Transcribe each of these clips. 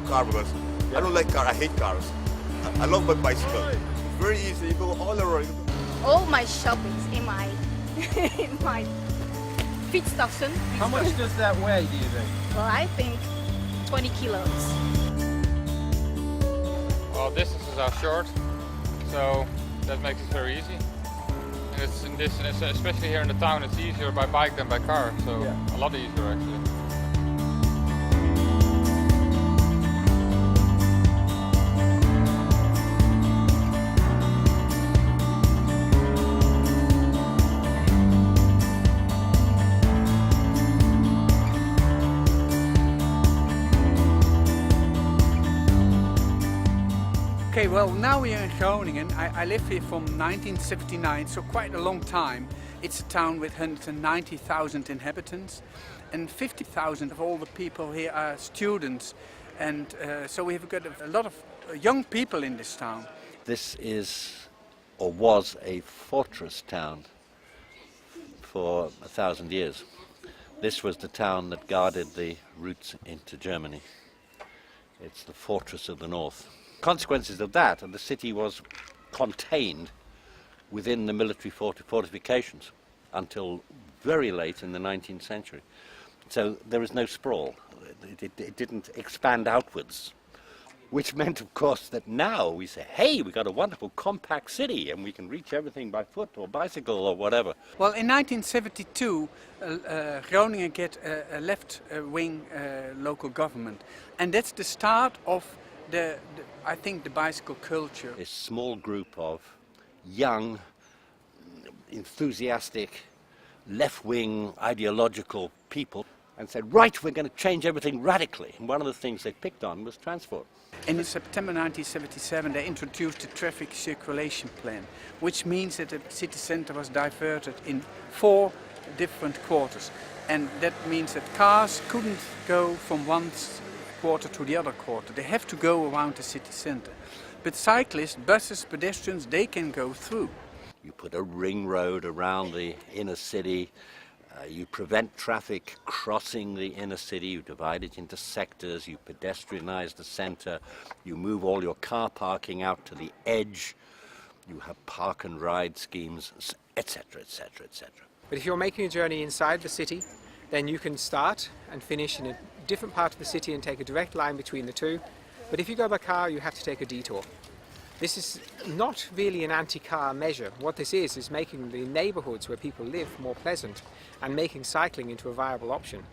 car because I don't like car. I hate cars. I love my bicycle. It's very easy. You go all around. All my shopping's in my in my fietstassen. How much does that weigh, do you think? Well, I think 20 kilos. Well, distances are short, so that makes it very easy. And it's in this, especially here in the town, it's easier by bike than by car, so a lot easier actually. Okay, well, now we are in Groningen. I live here from 1979, so quite a long time. It's a town with 190,000 inhabitants, and 50,000 of all the people here are students, and so we have got a lot of young people in this town. This is, or was, a fortress town for 1,000 years. This was the town that guarded the routes into Germany. It's the fortress of the north. Consequences of that, and the city was contained within the military fortifications until very late in the 19th century. So there is no sprawl. It didn't expand outwards, which meant, of course, that now we say, hey, we've got a wonderful compact city and we can reach everything by foot or bicycle or whatever. Well, in 1972, Groningen get a left-wing local government, and that's the start of I think the bicycle culture. A small group of young, enthusiastic, left-wing ideological people and said, right, we're going to change everything radically. And one of the things they picked on was transport. And in September 1977 they introduced the traffic circulation plan, which means that the city centre was diverted in 4 different quarters. And that means that cars couldn't go from one quarter to the other quarter. They have to go around the city centre. But cyclists, buses, pedestrians, they can go through. You put a ring road around the inner city, you prevent traffic crossing the inner city, you divide it into sectors, you pedestrianize the centre, you move all your car parking out to the edge, you have park and ride schemes, etc., etc., etc. But if you're making a journey inside the city, then you can start and finish in a different part of the city and take a direct line between the two. But if you go by car, you have to take a detour. This is not really an anti-car measure. What this is making the neighbourhoods where people live more pleasant and making cycling into a viable option.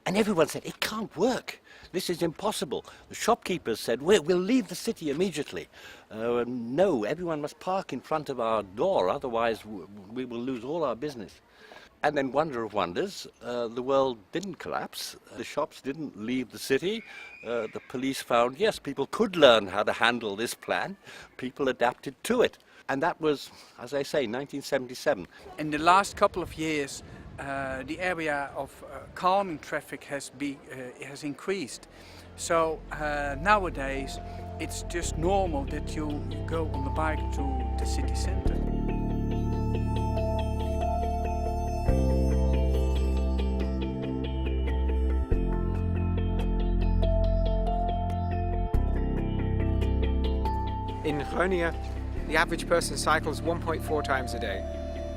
And everyone said, it can't work. This is impossible. The shopkeepers said, we'll leave the city immediately. No, everyone must park in front of our door, otherwise we will lose all our business. And then, wonder of wonders, the world didn't collapse. The shops didn't leave the city. The police found, yes, people could learn how to handle this plan. People adapted to it. And that was, as I say, 1977. In the last couple of years, the area of calming traffic has increased. So nowadays, it's just normal that you go on the bike to the city centre. In Groningen, the average person cycles 1.4 times a day.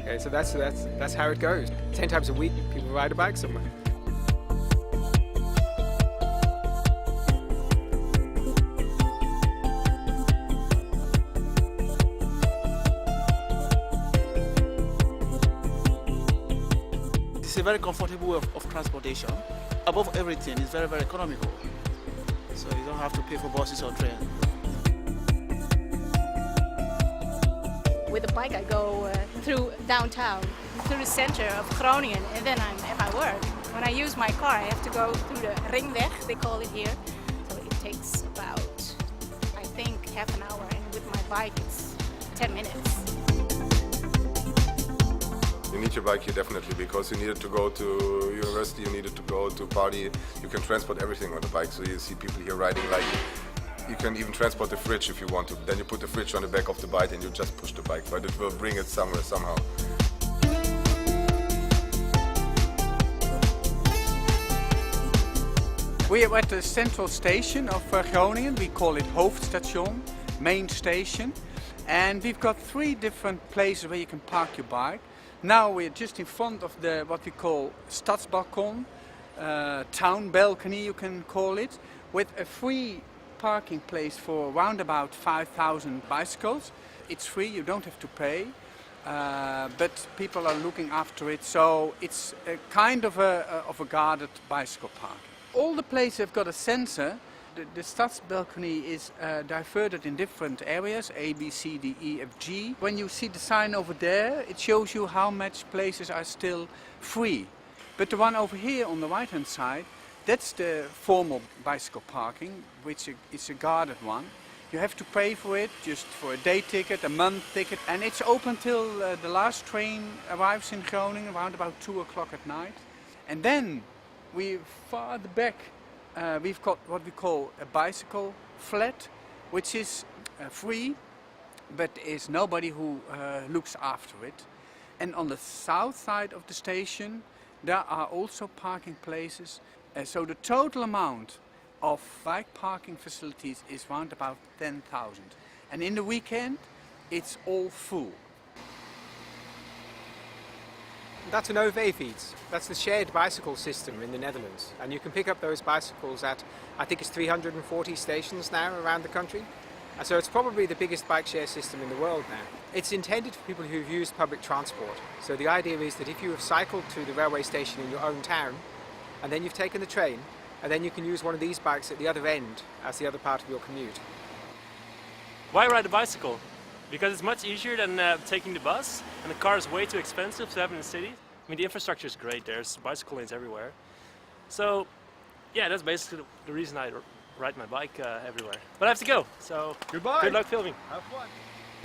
Okay, so that's how it goes. 10 times a week, people ride a bike somewhere. It's a very comfortable way of transportation. Above everything, it's very, very economical. So you don't have to pay for buses or trains. With a bike I go through downtown, through the center of Groningen, and then I'm at my work. When I use my car, I have to go through the ringweg, they call it here. So it takes about, I think, half an hour, and with my bike it's 10 minutes. You need your bike here definitely, because you needed to go to university, you needed to go to party. You can transport everything on the bike, so you see people here riding like, you can even transport the fridge if you want to. Then you put the fridge on the back of the bike and you just push the bike, but it will bring it somewhere somehow. We are at the central station of Groningen. We call it Hoofdstation, main station. And we've got 3 different places where you can park your bike. Now we're just in front of the what we call Stadsbalkon, town balcony you can call it, with a free parking place for around about 5,000 bicycles. It's free, you don't have to pay, but people are looking after it, so it's a kind of a guarded bicycle park. All the places have got a sensor. The Stadsbalcony is diverted in different areas, A, B, C, D, E, F, G. When you see the sign over there, it shows you how much places are still free. But the one over here on the right hand side, that's the formal bicycle parking, which is a guarded one. You have to pay for it, just for a day ticket, a month ticket, and it's open till the last train arrives in Groningen around about 2 o'clock at night. And then we farther back we've got what we call a bicycle flat, which is free, but is nobody who looks after it. And on the south side of the station there are also parking places. So the total amount of bike parking facilities is around about 10,000. And in the weekend it's all full. That's an OV-fiets. That's the shared bicycle system in the Netherlands. And you can pick up those bicycles at, I think it's 340 stations now around the country. And so it's probably the biggest bike share system in the world now. It's intended for people who've used public transport. So the idea is that if you have cycled to the railway station in your own town, and then you've taken the train, and then you can use one of these bikes at the other end as the other part of your commute. Why ride a bicycle? Because it's much easier than taking the bus, and the car is way too expensive to have in the city. I mean, the infrastructure is great, there's bicycle lanes everywhere. So, yeah, that's basically the reason I ride my bike everywhere. But I have to go, so goodbye. Good luck filming. Have fun.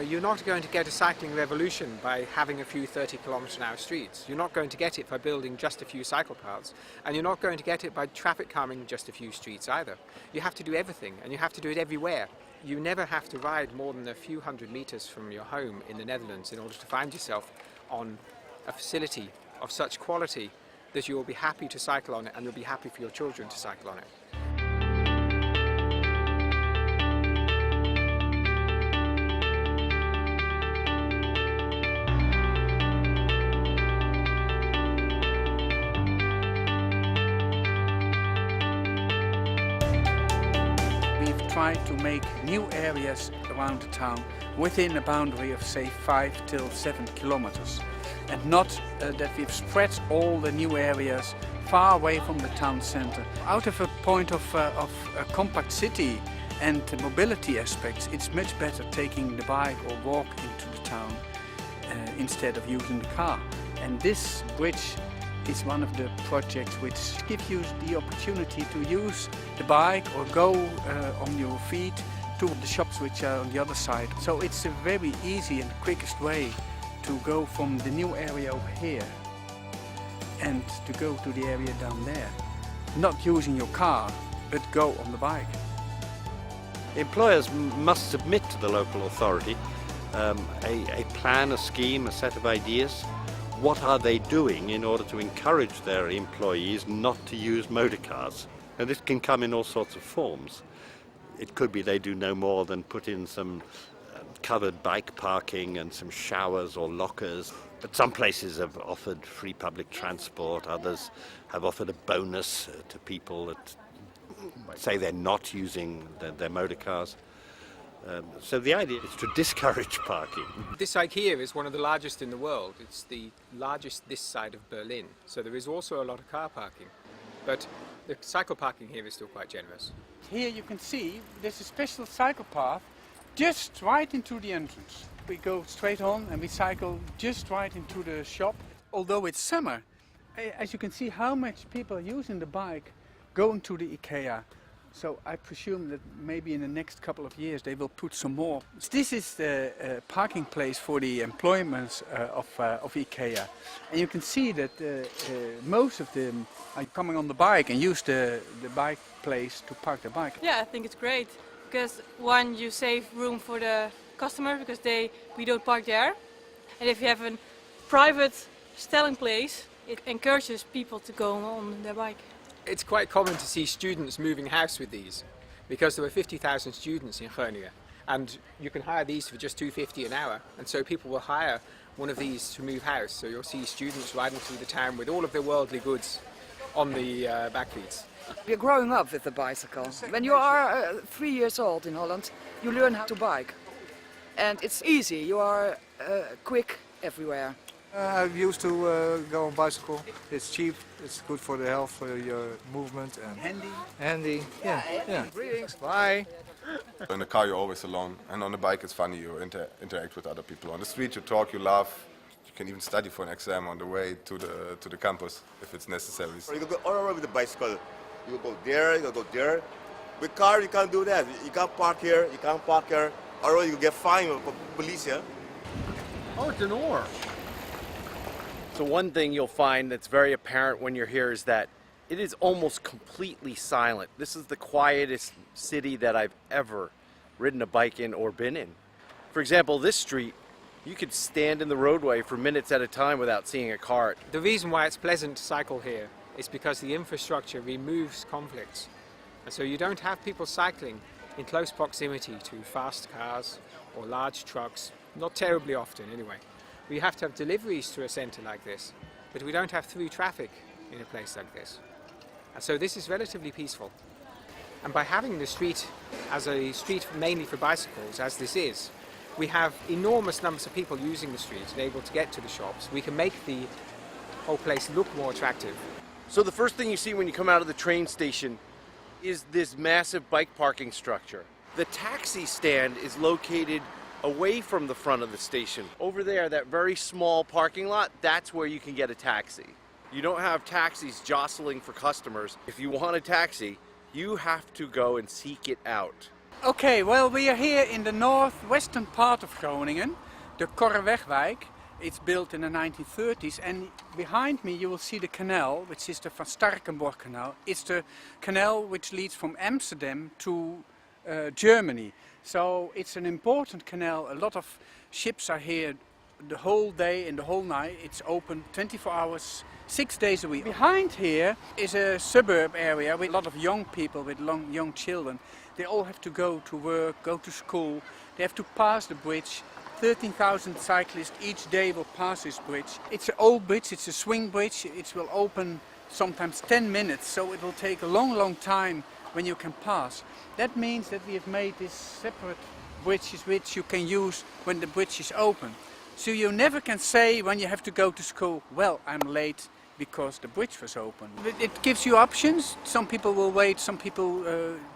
You're not going to get a cycling revolution by having a few 30-kilometre-an-hour streets. You're not going to get it by building just a few cycle paths. And you're not going to get it by traffic calming just a few streets either. You have to do everything, and you have to do it everywhere. You never have to ride more than a few hundred metres from your home in the Netherlands in order to find yourself on a facility of such quality that you will be happy to cycle on it, and you'll be happy for your children to cycle on it. Try to make new areas around the town within a boundary of say 5 till 7 kilometers, and not that we've spread all the new areas far away from the town center. Out of a point of a compact city and mobility aspects, it's much better taking the bike or walk into the town instead of using the car. And this bridge is one of the projects which gives you the opportunity to use the bike or go on your feet to the shops which are on the other side. So it's a very easy and quickest way to go from the new area over here and to go to the area down there. Not using your car, but go on the bike. Employers must submit to the local authority a plan, a scheme, a set of ideas. What are they doing in order to encourage their employees not to use motor cars? And this can come in all sorts of forms. It could be they do no more than put in some covered bike parking and some showers or lockers. But some places have offered free public transport, others have offered a bonus to people that say they're not using their motor cars. So the idea is to discourage parking. This site here is one of the largest in the world. It's the largest this side of Berlin. So there is also a lot of car parking. But the cycle parking here is still quite generous. Here you can see there's a special cycle path just right into the entrance. We go straight on and we cycle just right into the shop. Although it's summer, as you can see how much people are using the bike going to the IKEA. So I presume that maybe in the next couple of years they will put some more. This is the parking place for the employments of IKEA. And you can see that most of them are coming on the bike and use the bike place to park their bike. Yeah, I think it's great because one, you save room for the customer because we don't park there. And if you have a private stelling place, it encourages people to go on their bike. It's quite common to see students moving house with these, because there are 50,000 students in Groningen, and you can hire these for just $2.50 an hour, and so people will hire one of these to move house. So you'll see students riding through the town with all of their worldly goods on the backseats. We're growing up with the bicycle. When you are 3 years old in Holland, you learn how to bike. And it's easy, you are quick everywhere. I used to go on bicycle. It's cheap, it's good for the health, for your movement. And handy, yeah. Greetings, bye. In the car you're always alone, and on the bike it's funny, you interact with other people. On the street you talk, you laugh, you can even study for an exam on the way to the campus if it's necessary. You can go all around with the bicycle. You go there, you go there. With car you can't do that. You can't park here, you can't park here. Or you get fined for police, yeah? Oh, it's an oar. So one thing you'll find that's very apparent when you're here is that it is almost completely silent. This is the quietest city that I've ever ridden a bike in or been in. For example, this street, you could stand in the roadway for minutes at a time without seeing a car. The reason why it's pleasant to cycle here is because the infrastructure removes conflicts. And so you don't have people cycling in close proximity to fast cars or large trucks, not terribly often anyway. We have to have deliveries to a centre like this, but we don't have through traffic in a place like this. And so this is relatively peaceful. And by having the street as a street mainly for bicycles, as this is, we have enormous numbers of people using the street and able to get to the shops. We can make the whole place look more attractive. So the first thing you see when you come out of the train station is this massive bike parking structure. The taxi stand is located away from the front of the station. Over there, that very small parking lot, that's where you can get a taxi. You don't have taxis jostling for customers. If you want a taxi, you have to go and seek it out. Okay, well, we are here in the northwestern part of Groningen, the Korrewegwijk. It's built in the 1930s, and behind me you will see the canal, which is the Van Starkenborg Canal. It's the canal which leads from Amsterdam to Germany. So it's an important canal. A lot of ships are here the whole day and the whole night. It's open 24 hours, 6 days a week. Behind here is a suburb area with a lot of young people, with young children. They all have to go to work, go to school. They have to pass the bridge. 13,000 cyclists each day will pass this bridge. It's an old bridge, it's a swing bridge. It will open sometimes 10 minutes, so it will take a long time when you can pass. That means that we have made these separate bridges which you can use when the bridge is open. So you never can say when you have to go to school, well, I'm late because the bridge was open. It gives you options. Some people will wait, some people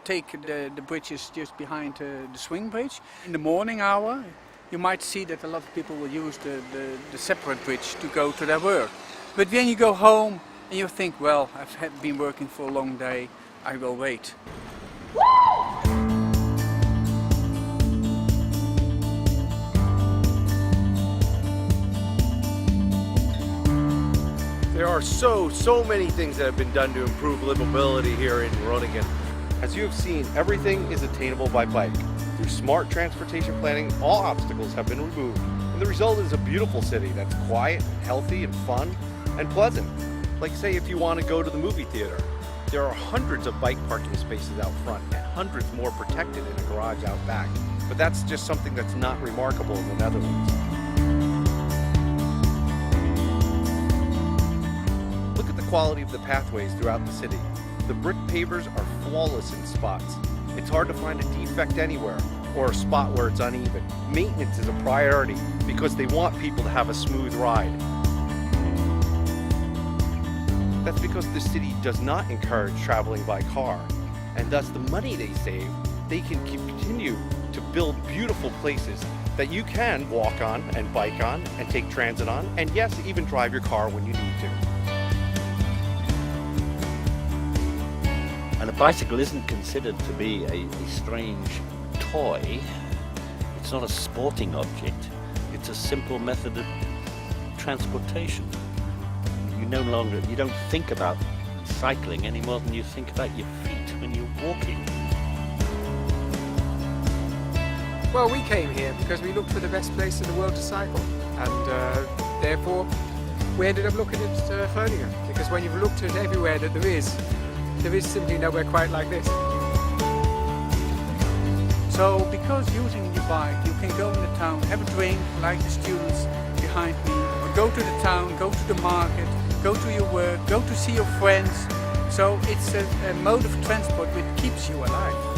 take the bridges just behind the swing bridge. In the morning hour, you might see that a lot of people will use the separate bridge to go to their work. But when you go home and you think, well, I've been working for a long day, I will wait. There are so many things that have been done to improve livability here in Groningen. As you have seen, everything is attainable by bike. Through smart transportation planning, all obstacles have been removed, and the result is a beautiful city that's quiet, healthy, and fun, and pleasant. Like say if you want to go to the movie theater, there are hundreds of bike parking spaces out front and hundreds more protected in a garage out back. But that's just something that's not remarkable in the Netherlands. Look at the quality of the pathways throughout the city. The brick pavers are flawless in spots. It's hard to find a defect anywhere or a spot where it's uneven. Maintenance is a priority because they want people to have a smooth ride. That's because the city does not encourage traveling by car, and thus the money they save, they can continue to build beautiful places that you can walk on and bike on and take transit on, and yes, even drive your car when you need to. And a bicycle isn't considered to be a strange toy. It's not a sporting object. It's a simple method of transportation. You don't think about cycling any more than you think about your feet when you're walking. Well, we came here because we looked for the best place in the world to cycle, and therefore we ended up looking at Groningen, because when you've looked at everywhere that there is, There is simply nowhere quite like this. So because using your bike, you can go in the town, have a drink like the students behind me, or go to the town, go to the market, go to your work, go to see your friends. So it's a mode of transport which keeps you alive.